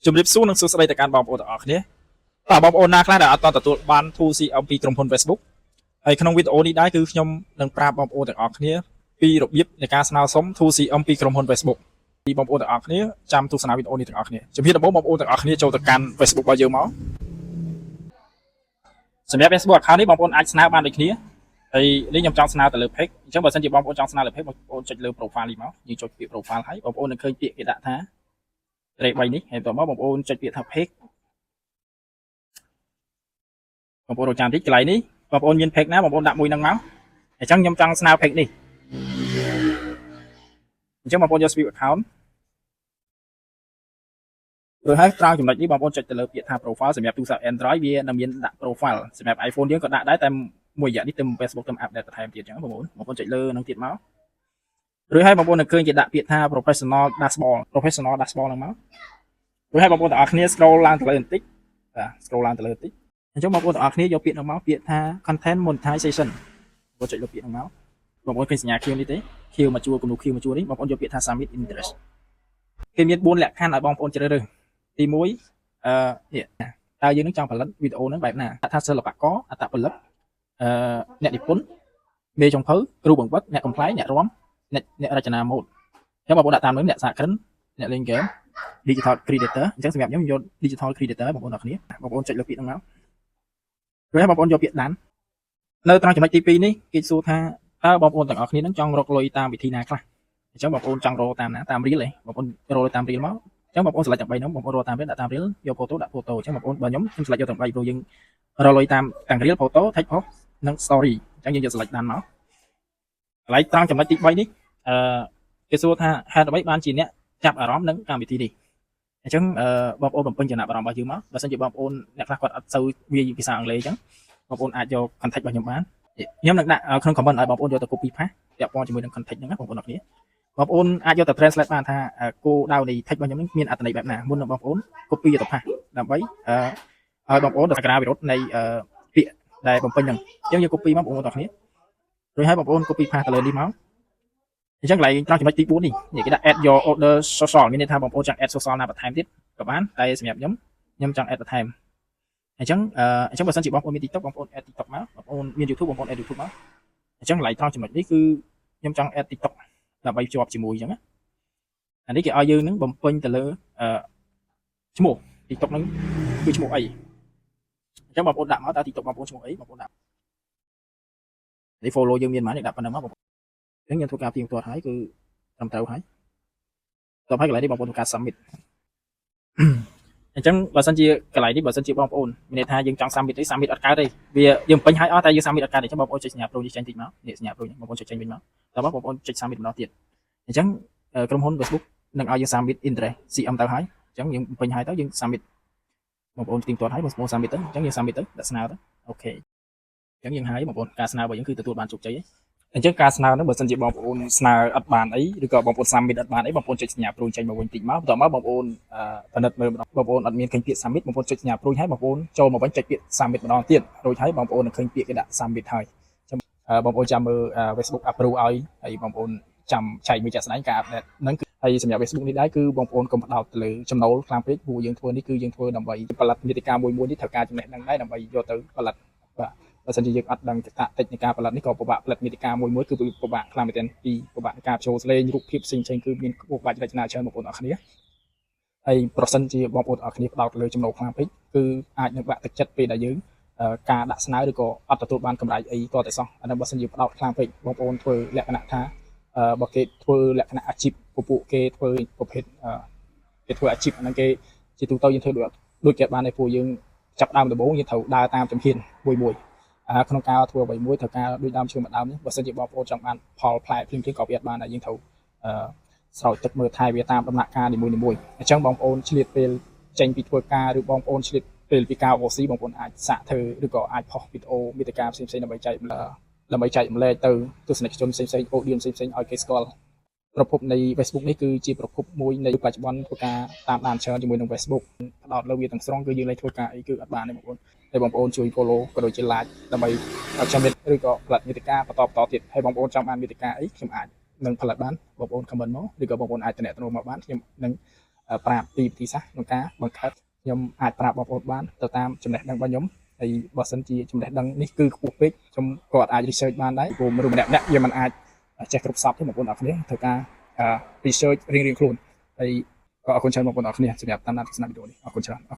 ជំរាបសួរនិងសួស្តីទៅកាន់បងប្អូនទាំងអស់គ្នាតើបងប្អូនណាខ្លះដែលអត់តទទួលបាន 2CM ពីក្រុមហ៊ុន Facebook ហើយក្នុងវីដេអូនេះដែរគឺខ្ញុំនឹងប្រាប់បងប្អូនទាំងអស់គ្នាពីរបៀបនៃការស្នើសុំ 2CM ពីក្រុមហ៊ុន Facebook ពីបងប្អូនទាំងអស់គ្នាចាំទស្សនាវីដេអូនេះទាំងអស់គ្នាជំរាបដំបូងបងប្អូនទាំងអស់គ្នាចូលទៅកាន់ Facebook របស់យើងមកសម្រាប់ Facebook account នេះបងប្អូនអាចស្នើបានដូចគ្នាហើយនេះខ្ញុំចង់ស្នើទៅលើ page អញ្ចឹងបើសិនជាបងប្អូនចង់ស្នើលើ page បងប្អូនចុចលើ profile នេះមកយើងចុចពាក្យ profile ហើយបងប្អូននឹងឃើញពាក្យគេដាក់ថាត្រេក3នេះហើយបន្តមកបងប្អូនចុចពាក្យថា page បងប្អូនរកចាំតិចកន្លែងនេះបងប្អូនមាន page ណាបងប្អូនដាក់មួយហ្នឹងមកអញ្ចឹងខ្ញុំចង់ស្នើ page នេះអញ្ចឹងបងប្អូនយក Facebook account rồiហើយត្រង់ចំណុចនេះបងប្អូនចុចទៅលើពាក្យថា profile សម្រាប់ទូរស័ព្ទ Android វានឹងមានដាក់ profile សម្រាប់ iPhone យើងក៏ដាក់ដែរតែមួយរយៈនេះទៅ Facebook ទៅ update បន្ថែមទៀតអញ្ចឹងបងប្អូនចុចលើនឹងទៀតមកឬហើយបងប្អូននឹងឃើញគេដាក់ពាក្យថា professional dashboard ហ្នឹងមកឬហើយបងប្អូនទាំងអស់គ្នា scroll ឡើងទៅលើបន្តិចបាទ scroll ឡើងទៅលើបន្តិចអញ្ចឹងបងប្អូនទាំងអស់គ្នាយកពាក្យហ្នឹងមកពាក្យថា content monetization បងចុចលើពាក្យហ្នឹងមកបងប្អូនឃើញសញ្ញា Q នេះទេ Q មកជួរគំនូ Q មកជួរនេះបងប្អូនយកពាក្យថា submit interest គេមាន4លក្ខខណ្ឌឲ្យបងប្អូនជ្រើសរើសទី1នេះតើយើងនឹងចង់ផលិតវីដេអូហ្នឹងបែបណាថាសិល្បករអត្តពលិកអ្នកនិពន្ធមេចុងភៅគ្រូបង្វឹកអ្នកកំប្លែងអ្នករាំអ្នករចនាម៉ូដអញ្ចឹងបងប្អូនដាក់តាមនោះអ្នកសហគ្រិនអ្នកលេងហ្គេម digital creator អញ្ចឹងសម្រាប់ខ្ញុំយក digital creator បងប្អូនអរគ្នាបងប្អូនចុចលើពាក្យហ្នឹងមកrồiបងប្អូនយកពាក្យដាននៅត្រង់ចំណុចទី2នេះគេសួរថាតើបងប្អូនទាំងអស់គ្នានឹងចង់រកលុយតាមវិធីណាខ្លះអញ្ចឹងបងប្អូនចង់រកតាមណាតាម reel ហ៎បងប្អូនរកតាម reel មកអញ្ចឹងបងប្អូន select ទាំង3ហ្នឹងបងប្អូនរកតាម reel ដាក់តាម reel យក photo ដាក់ photo អញ្ចឹងបងប្អូនបើខ្ញុំ select យកទាំង3ព្រោះយើងរកលុយតាមទាំង reel photo text post និង story អញ្ចឹងយើងយក select ដានមកកន្លែងត្រង់ចំណុចទី3នេះគេសួរថាហេតុអ្វីបានជាអ្នកចាប់អារម្មណ៍នឹងកម្មវិធីនេះអញ្ចឹងបងប្អូនបំពេញចំណាប់អារម្មណ៍របស់យើងមកបើសិនជាបងប្អូនអ្នកខ្លះគាត់អត់សូវវាយភាសាអង់គ្លេសអញ្ចឹងបងប្អូនអាចយក contact របស់ខ្ញុំបានខ្ញុំនឹងដាក់ក្នុង comment ឲ្យបងប្អូនយកទៅ copy paste ពាក់ព័ន្ធជាមួយនឹង contact ហ្នឹងណាបងប្អូនអរគ្នាបងប្អូនអាចយកទៅ translate បានថាគោលដៅនៃ text របស់ខ្ញុំនេះមានអត្ថន័យបែបណាមុននឹងបងប្អូន copy យកទៅ paste ដើម្បីឲ្យបងប្អូនសក្តានុពលនៃពាក្យដែលបំពេញហ្នឹងអញ្ចឹងយក copy មកបងប្អូនអរគ្នារួចហើយបងប្អូន copy paste ទៅលើនេះមកអញ្ចឹងកន្លែងត្រង់ចំណុចទី4នេះគេដាក់ add your order social មានន័យថាបងប្អូនចង់ add social ណាបន្ថែមទៀតក៏បានតែសម្រាប់ខ្ញុំចង់ add បន្ថែមអញ្ចឹងបើសិនជាបងប្អូនមាន TikTok បងប្អូន add TikTok មកបងប្អូនមាន YouTube បងប្អូន add YouTube មកអញ្ចឹងកន្លែងត្រង់ចំណុចនេះគឺខ្ញុំចង់ add TikTok ដើម្បីភ្ជាប់ជាមួយអញ្ចឹងណាអានេះគេឲ្យយើងនឹងបំពេញទៅលើឈ្មោះ TikTok ហ្នឹងគឺឈ្មោះអីអញ្ចឹងបងប្អូនដាក់មកតើ TikTok បងប្អូនឈ្មោះអីបងប្អូនដាក់នេះ follow យើងមានប៉ុន្មានដាក់ប៉ុណ្ណឹងមកបងប្អូនអញ្ចឹងខ្ញុំធ្វើការទៀងទាត់ហើយគឺត្រឹមត្រូវហើយកន្លែងនេះបងប្អូនធ្វើការ submit អញ្ចឹងបើសិនជាកន្លែងនេះបើសិនជាបងប្អូនមានន័យថាយើងចង់ submit ទេ submit អត់កើតទេវាយើងពេញហើយអស់តែយើង submit អត់កើតទេអញ្ចឹងបងប្អូនចុចសញ្ញា pro នេះចេញតិចមកនេះសញ្ញា pro នេះបងប្អូនចុចចេញវិញមកតើបងប្អូនចុច submit ម្ដងទៀតអញ្ចឹងក្រុមហ៊ុន Facebook នឹងឲ្យយើង submit interest CM ទៅហើយអញ្ចឹងយើងពេញហើយទៅយើង submit បងប្អូនទៀងទាត់ហើយបងប្អូន submit ទៅអញ្ចឹងយើង submit ទៅដាក់ស្នើទៅអូខេអញ្ចឹងយើងហើយបងប្អូនការស្នើរបស់យើងគឺទទួលបានជោគជ័យអញ្ចឹងការស្នើហ្នឹងបើសិនជាបងប្អូនស្នើអត់បានអីឬក៏បងប្អូន submit អត់បានអីបងប្អូនចុចសញ្ញា pro ចេញមកវិញតិចមកបន្ទាប់មកបងប្អូនពិនិត្យមើលបងប្អូនអត់មានឃើញពាក្យ submit បងប្អូនចុចសញ្ញា pro ហើយបងប្អូនចូលមកវិញចុចពាក្យ submit ម្ដងទៀតរួចហើយបងប្អូននឹងឃើញពាក្យគេដាក់ submit ហើយអញ្ចឹងបងប្អូនចាំមើល Facebook approve ឲ្យហើយបងប្អូនចាំចែកមួយចាក់ស្ដែងការ update ហ្នឹងគឺហើយសម្រាប់ Facebook នេះដែរគឺបងប្អូនកុំផ្ដោតទៅលើចំណូលខ្លាំងពេកព្រោះយើងធ្វើនេះគឺយើងធ្វើដើម្បីផលិតមាតិកាមួយនេះត្រូវការចំណេះដឹងដែរដើម្បីយកទៅផលិតបាទបើសិនជាយើងអត់ដឹងតាក់ទិចនៃការផលិតនេះក៏ពិបាកផលិតមាតិកាមួយគឺពិបាកខ្លាំងមែនទែនពីពិបាកការចូលស្លេងរូបភាពផ្សេងៗគឺមានគោលបាច់រចនាច្រើនបងប្អូនអរគ្នាហើយប្រសិនជាបងប្អូនអរគ្នាផ្ដោតលើចំណូលខ្លាំងពេកគឺអាចនឹងបាក់ទឹកចិត្តពេលដែលយើងការដាក់ស្នើឬក៏អត់ទទួលបានកម្រៃអីក៏តែសោះអានោះបើសិនជាផ្ដោតខ្លាំងពេកបងប្អូនធ្វើលក្ខណៈថាបើគេធ្វើលក្ខណៈអាជីពពួកគេធ្វើប្រភេទគេធ្វើអាជីពហ្នឹងគេជាទូទៅយើងធ្វើដូចគេបានឯពួកយើងចាប់ដើមដំបូងយើងត្រូវដើរតាមជំហានមួយក្នុងការធ្វើអ្វីមួយត្រូវការដូចដើមឈើមួយដើមនេះបើសិនជាបងប្អូនចង់បានផលផ្លែភ្លាមៗក៏វាអត់បានដែរយើងត្រូវស្រោចទឹកមើលថែវាតាមដំណាក់កាលនីមួយៗអញ្ចឹងបងប្អូនឆ្លៀតពេលចេញពីធ្វើការឬបងប្អូនឆ្លៀតពេលពីការ OC បងប្អូនអាចសាកធ្វើឬក៏អាចផុសវីដេអូមាតិកាផ្សេងៗដើម្បីចែកម្លែកទៅទស្សនិកជនផ្សេងៗ audience ផ្សេងៗឲ្យគេស្គាល់ប្រភពនៃ Facebook នេះគឺជាប្រភពមួយនៃបច្ចុប្បន្នធ្វើការតាមដានច្រើនជាមួយនឹង Facebook ផ្ដោតលើវាទាំងស្រុងគឺយើងលេងធ្វើការអីគឺអត់បានទេបងប្អូនហើយបងប្អូនជួយ follow ក៏ដូចជា like ដើម្បីឲ្យខ្ញុំឬក៏ផលិតមាតិកាបន្តទៀតហើយបងប្អូនចង់បានមាតិកាអីខ្ញុំអាចនឹងផលិតបានបងប្អូន comment មកឬក៏បងប្អូនអាចតំណែងមកបានខ្ញុំនឹង ប្រាប់ពីវិធីសាស្ត្រក្នុងការបង្កើតខ្ញុំអាចប្រាប់បងប្អូនបានទៅតាមចំណេះដឹងរបស់ខ្ញុំហើយបើសិនជាចំណេះដឹងនេះគឺខ្ពស់ពេកខ្ញុំក៏អាច research បានដែរព្រោះមនុស្សម្នាក់យើងមិនអាចចេះគ្រប់សពទេបងប្អូនអរគ្នាធ្វើការ research រៀងៗខ្លួនហើយក៏អរគុណច្រើនបងប្អូនអរគ្នាសម្រាប់តាមដានទស្សនាវីដេអូនេះអរគុណច្រើន